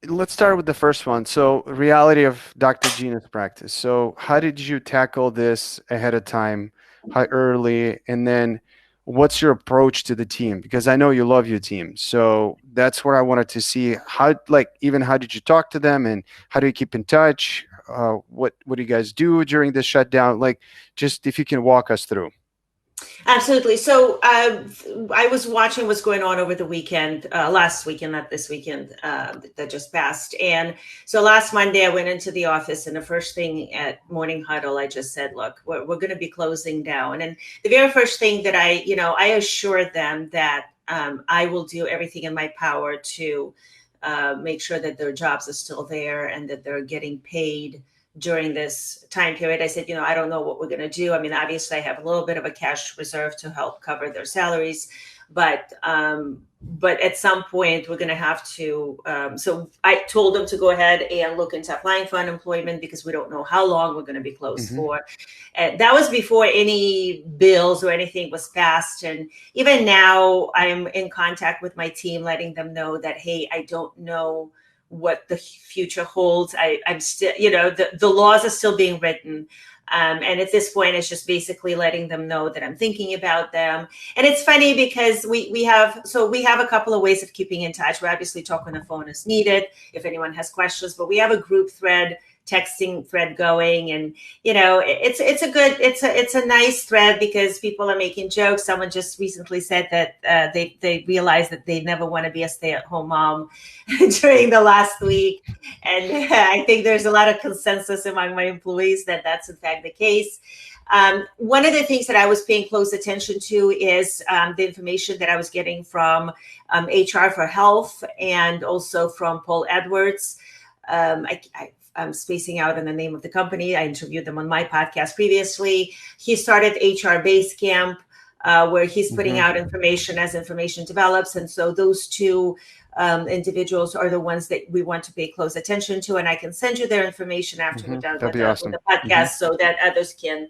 let's start with the first one. So, reality of Dr. Gina's practice. So, how did you tackle this ahead of time? How early? And then, what's your approach to the team? Because I know you love your team. So, that's where I wanted to see how, like, even how did you talk to them, and how do you keep in touch? What do you guys do during this shutdown? Like, just if you can walk us through. Absolutely. So I was watching what's going on over the weekend, last weekend, not this weekend, that just passed. And so last Monday, I went into the office, and the first thing at morning huddle, I just said, look, we're going to be closing down. And the very first thing that I assured them that I will do everything in my power to make sure that their jobs are still there and that they're getting paid during this time period. I said, I don't know what we're going to do. I mean, obviously, I have a little bit of a cash reserve to help cover their salaries, but at some point we're going to have to. So I told them to go ahead and look into applying for unemployment because we don't know how long we're going to be closed Hmm. for. And that was before any bills or anything was passed. And even now, I'm in contact with my team, letting them know that, hey, I don't know what the future holds. I'm still, the laws are still being written. And at this point, it's just basically letting them know that I'm thinking about them. And it's funny because we have a couple of ways of keeping in touch. We obviously talk on the phone as needed if anyone has questions, but we have a group thread, texting thread going, and it's a nice thread because people are making jokes. Someone just recently said that they realized that they never want to be a stay-at-home mom during the last week. And I think there's a lot of consensus among my employees that that's in fact the case. One of the things that I was paying close attention to is the information that I was getting from HR for Health and also from Paul Edwards. I'm spacing out on the name of the company. I interviewed them on my podcast previously. He started HR Basecamp, where he's putting Hmm. out information as information develops. And so those two individuals are the ones that we want to pay close attention to. And I can send you their information after we're Hmm. done That'd with be the awesome. Hmm. podcast so that others can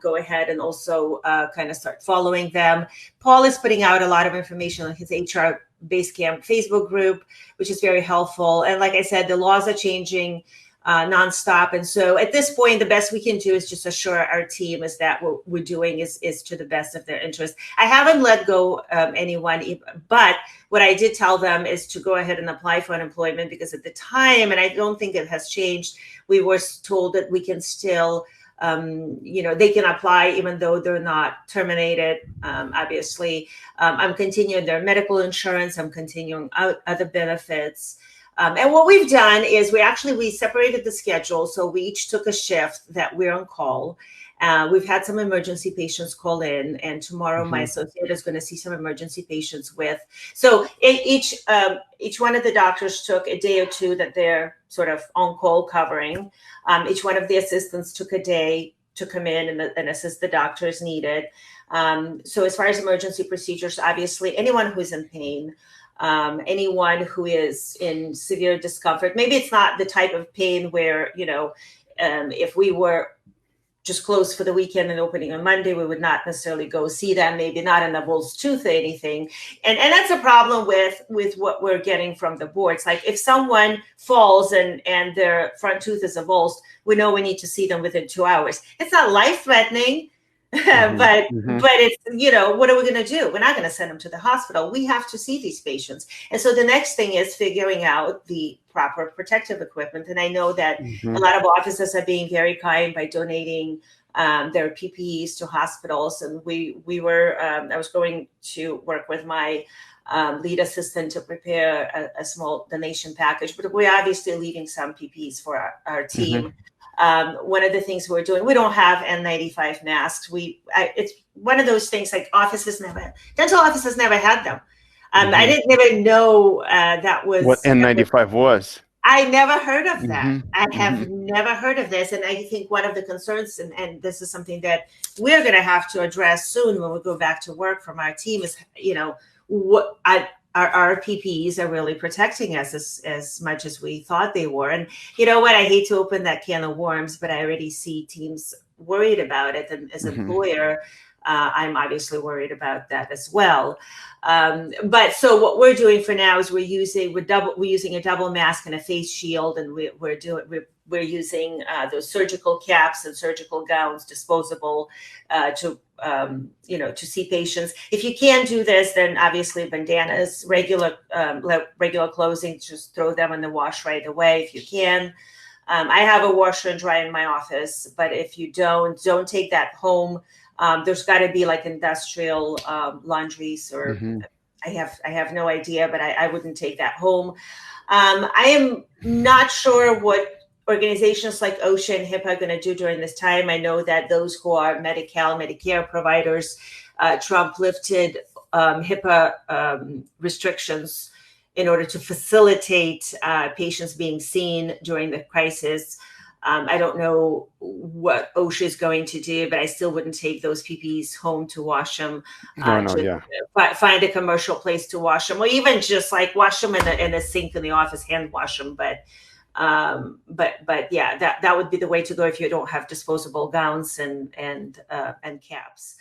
go ahead and also kind of start following them. Paul is putting out a lot of information on his HR Basecamp Facebook group, which is very helpful. And like I said, the laws are changing nonstop. And so at this point, the best we can do is just assure our team is that what we're doing is to the best of their interest. I haven't let go anyone, but what I did tell them is to go ahead and apply for unemployment because at the time, and I don't think it has changed, we were told that we can still they can apply even though they're not terminated. Obviously, I'm continuing their medical insurance. I'm continuing other benefits. And what we've done is we separated the schedule. So we each took a shift that we're on call. We've had some emergency patients call in, and tomorrow my Hmm. associate is going to see some emergency patients with. So each one of the doctors took a day or two that they're sort of on call covering. Each one of the assistants took a day to come in and assist the doctor as needed. So as far as emergency procedures, obviously anyone who's in pain, anyone who is in severe discomfort. Maybe it's not the type of pain where, if we were just closed for the weekend and opening on Monday, we would not necessarily go see them, maybe not in the bull's tooth or anything. And that's a problem with what we're getting from the boards. Like if someone falls and their front tooth is avulsed, we know we need to see them within 2 hours. It's not life threatening. Hmm. Hmm. But it's what are we going to do? We're not going to send them to the hospital. We have to see these patients. And so the next thing is figuring out the proper protective equipment. And I know that a Hmm. lot of offices are being very kind by donating their PPEs to hospitals. And I was going to work with my lead assistant to prepare a small donation package, but we're obviously leaving some PPEs for our Hmm. team. One of the things we're doing, we don't have N95 masks. It's one of those things like dental offices never had them. I Hmm. didn't never know What N95 was. I never heard of that. Hmm. I Hmm. have never heard of this. And I think one of the concerns, and this is something that we're going to have to address soon when we go back to work from our team is, what our PPEs are really protecting us as much as we thought they were. And you know what? I hate to open that can of worms, but I already see teams worried about it. And as Hmm. employer, I'm obviously worried about that as well. But so what we're doing for now is we're using a double mask and a face shield, and we're using those surgical caps and surgical gowns, disposable, to see patients. If you can do this, then obviously bandanas, regular clothing, just throw them in the wash right away if you can. I have a washer and dryer in my office, but if you don't take that home. There's got to be like industrial laundries, or Hmm. I have no idea, but I wouldn't take that home. I am not sure what organizations like OSHA and HIPAA are going to do during this time. I know that those who are Medicare providers, Trump lifted HIPAA restrictions in order to facilitate patients being seen during the crisis. I don't know what OSHA is going to do, but I still wouldn't take those PPEs home to wash them. No, no, Just yeah. find a commercial place to wash them, or even just like wash them in a sink in the office, hand wash them. But yeah, that would be the way to go if you don't have disposable gowns and caps.